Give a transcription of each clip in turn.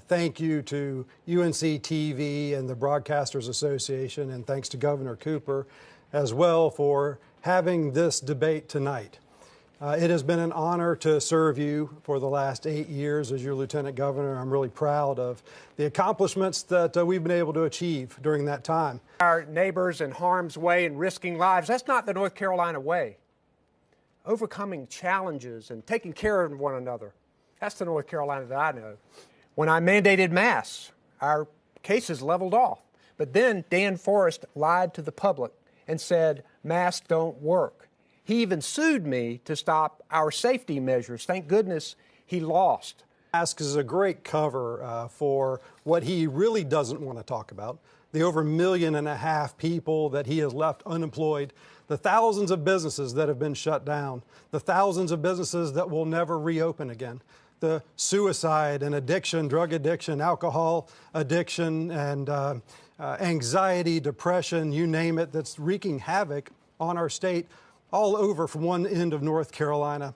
Thank you to UNC TV and the Broadcasters Association, and thanks to Governor Cooper as well for having this debate tonight. It has been an honor to serve you for the last 8 years as your Lieutenant Governor. I'm really proud of the accomplishments that we've been able to achieve during that time. Our neighbors in harm's way and risking lives, that's not the North Carolina way. Overcoming challenges and taking care of one another, that's the North Carolina that I know. When I mandated masks, our cases leveled off. But then Dan Forest lied to the public and said masks don't work. He even sued me to stop our safety measures. Thank goodness he lost. Masks is a great cover for what he really doesn't want to talk about. The over 1.5 million people that he has left unemployed, the thousands of businesses that have been shut down, the thousands of businesses that will never reopen again. The suicide and addiction, drug addiction, alcohol addiction, and anxiety, depression, you name it, that's wreaking havoc on our state all over from one end of North Carolina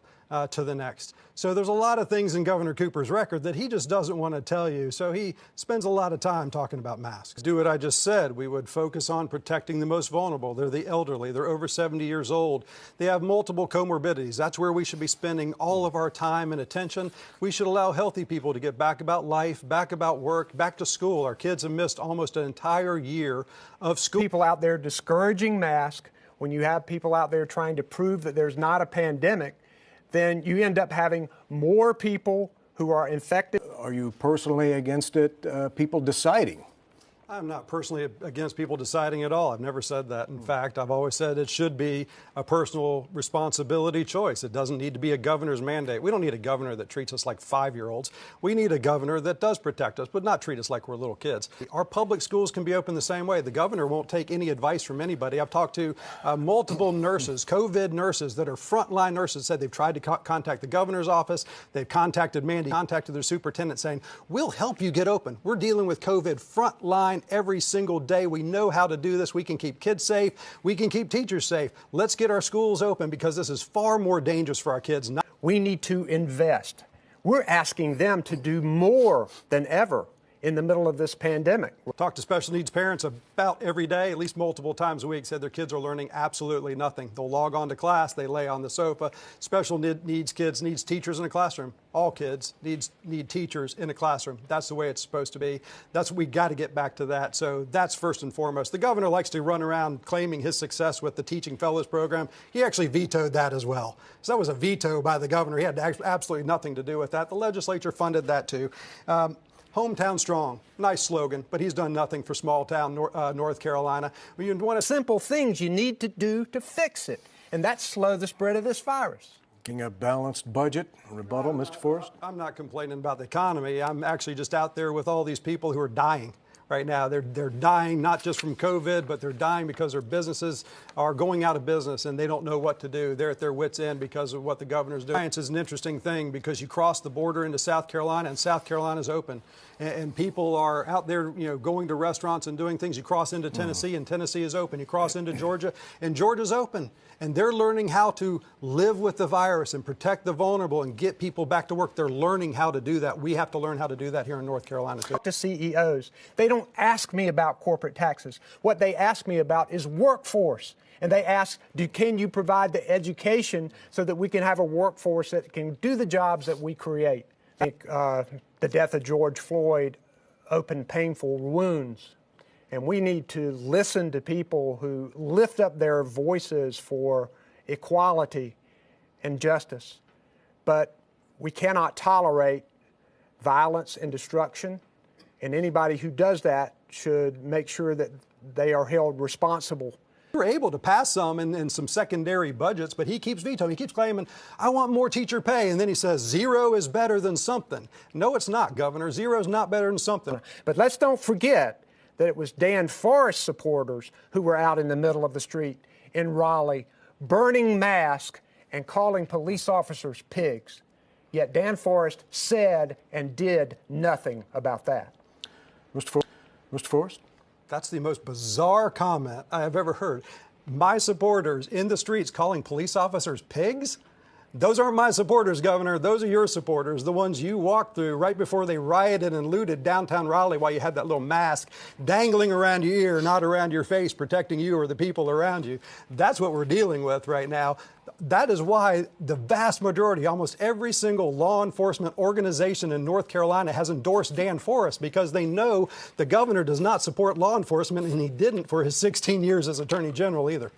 to the next. So there's a lot of things in Governor Cooper's record that he just doesn't want to tell you. So he spends a lot of time talking about masks. Do what I just said. We would focus on protecting the most vulnerable. They're the elderly. They're over 70 years old. They have multiple comorbidities. That's where we should be spending all of our time and attention. We should allow healthy people to get back about life, back about work, back to school. Our kids have missed almost an entire year of school. People out there discouraging masks, when you have people out there trying to prove that there's not a pandemic, then you end up having more people who are infected. Are you personally against it, people deciding? I'm not personally against people deciding at all. I've never said that. In fact, I've always said it should be a personal responsibility choice. It doesn't need to be a governor's mandate. We don't need a governor that treats us like 5-year-olds. We need a governor that does protect us, but not treat us like we're little kids. Our public schools can be open the same way. The governor won't take any advice from anybody. I've talked to multiple nurses, COVID nurses that are frontline nurses, said they've tried to contact the governor's office. They've contacted Mandy, contacted their superintendent saying, we'll help you get open. We're dealing with COVID frontline every single day. We know how to do this. We can keep kids safe. We can keep teachers safe. Let's get our schools open because this is far more dangerous for our kids. We need to invest. We're asking them to do more than ever in the middle of this pandemic. Talk to special needs parents about every day, at least multiple times a week, said their kids are learning absolutely nothing. They'll log on to class, they lay on the sofa. Special needs kids needs teachers in a classroom. All kids need teachers in a classroom. That's the way it's supposed to be. We got to get back to that. So that's first and foremost. The governor likes to run around claiming his success with the Teaching Fellows program. He actually vetoed that as well. So that was a veto by the governor. He had absolutely nothing to do with that. The legislature funded that too. Hometown strong, nice slogan, but he's done nothing for small town North Carolina. You want simple things you need to do to fix it, and that's slow the spread of this virus. Looking at a balanced budget, rebuttal, Mr. Forrest? I'm not complaining about the economy. I'm actually just out there with all these people who are dying right now. They're dying not just from COVID, but they're dying because their businesses are going out of business and they don't know what to do. They're at their wits' end because of what the governor's doing. Science is an interesting thing because you cross the border into South Carolina and South Carolina's open. And people are out there, going to restaurants and doing things. You cross into Tennessee and Tennessee is open. You cross into Georgia and Georgia's open. And they're learning how to live with the virus and protect the vulnerable and get people back to work. They're learning how to do that. We have to learn how to do that here in North Carolina too. To CEOs, they don't ask me about corporate taxes. What they ask me about is workforce. And they ask, can you provide the education so that we can have a workforce that can do the jobs that we create? I think the death of George Floyd opened painful wounds. And we need to listen to people who lift up their voices for equality and justice. But we cannot tolerate violence and destruction. And anybody who does that should make sure that they are held responsible. We were able to pass some in some secondary budgets, but he keeps vetoing. He keeps claiming, I want more teacher pay. And then he says, zero is better than something. No, it's not, Governor. Zero is not better than something. But let's don't forget that it was Dan Forest supporters who were out in the middle of the street in Raleigh, burning masks and calling police officers pigs. Yet Dan Forest said and did nothing about that. Mr. Forest? That's the most bizarre comment I have ever heard. My supporters in the streets calling police officers pigs? Those aren't my supporters, Governor. Those are your supporters, the ones you walked through right before they rioted and looted downtown Raleigh while you had that little mask dangling around your ear, not around your face, protecting you or the people around you. That's what we're dealing with right now. That is why the vast majority, almost every single law enforcement organization in North Carolina has endorsed Dan Forest, because they know the governor does not support law enforcement, and he didn't for his 16 years as Attorney General either.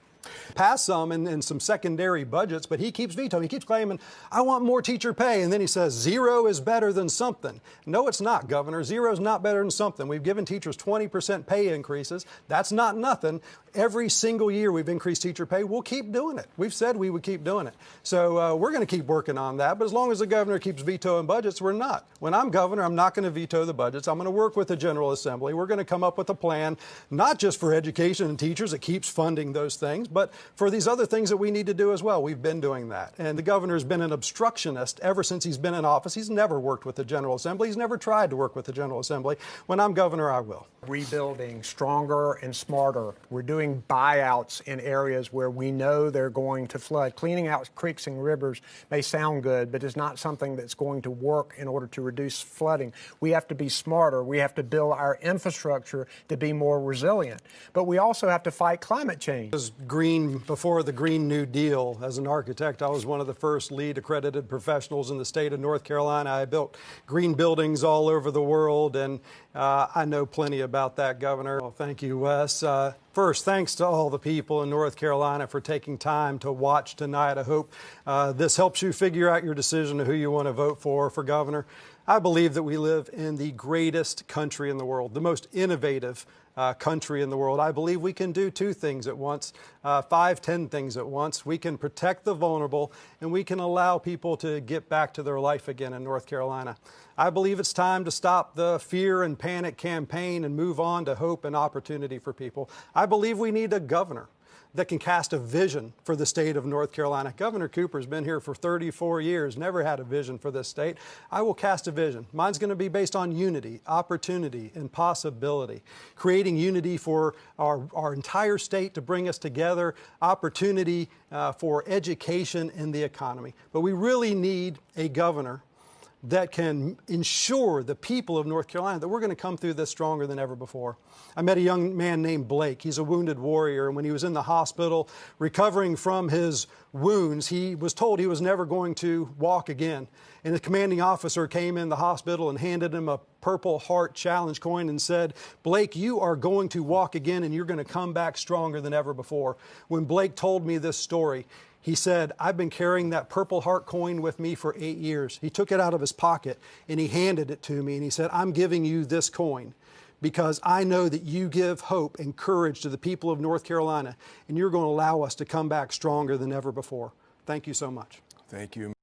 Passed some in some secondary budgets, but he keeps vetoing. He keeps claiming, I want more teacher pay. And then he says, zero is better than something. No, it's not, Governor. Zero is not better than something. We've given teachers 20% pay increases. That's not nothing. Every single year we've increased teacher pay. We'll keep doing it. We've said we would keep doing it. So we're going to keep working on that. But as long as the governor keeps vetoing budgets, we're not. When I'm governor, I'm not going to veto the budgets. I'm going to work with the General Assembly. We're going to come up with a plan, not just for education and teachers, it keeps funding those things, but for these other things that we need to do as well. We've been doing that. And the governor's been an obstructionist ever since he's been in office. He's never worked with the General Assembly. He's never tried to work with the General Assembly. When I'm governor, I will. Rebuilding stronger and smarter. We're doing buyouts in areas where we know they're going to flood. Cleaning out creeks and rivers may sound good, but it's not something that's going to work in order to reduce flooding. We have to be smarter. We have to build our infrastructure to be more resilient. But we also have to fight climate change. Was green before the Green New Deal. As an architect, I was one of the first LEED accredited professionals in the state of North Carolina. I built green buildings all over the world, and I know plenty about that, Governor. Well, thank you, Wes. First, thanks to all the people in North Carolina for taking time to watch tonight. I hope this helps you figure out your decision of who you want to vote for governor. I believe that we live in the greatest country in the world, the most innovative country in the world. I believe we can do two things at once, 5, 10 things at once. We can protect the vulnerable, and we can allow people to get back to their life again in North Carolina. I believe it's time to stop the fear and panic campaign and move on to hope and opportunity for people. I believe we need a governor that can cast a vision for the state of North Carolina. Governor Cooper's been here for 34 years, never had a vision for this state. I will cast a vision. Mine's going to be based on unity, opportunity, and possibility. Creating unity for our entire state to bring us together, opportunity for education and the economy. But we really need a governor that can ensure the people of North Carolina that we're going to come through this stronger than ever before. I met a young man named Blake. He's a wounded warrior, and when he was in the hospital recovering from his wounds, he was told he was never going to walk again. And the commanding officer came in the hospital and handed him a Purple Heart Challenge coin and said, Blake, you are going to walk again, and you're going to come back stronger than ever before. When Blake told me this story, he said, I've been carrying that Purple Heart coin with me for 8 years. He took it out of his pocket and he handed it to me, and he said, I'm giving you this coin because I know that you give hope and courage to the people of North Carolina, and you're going to allow us to come back stronger than ever before. Thank you so much. Thank you.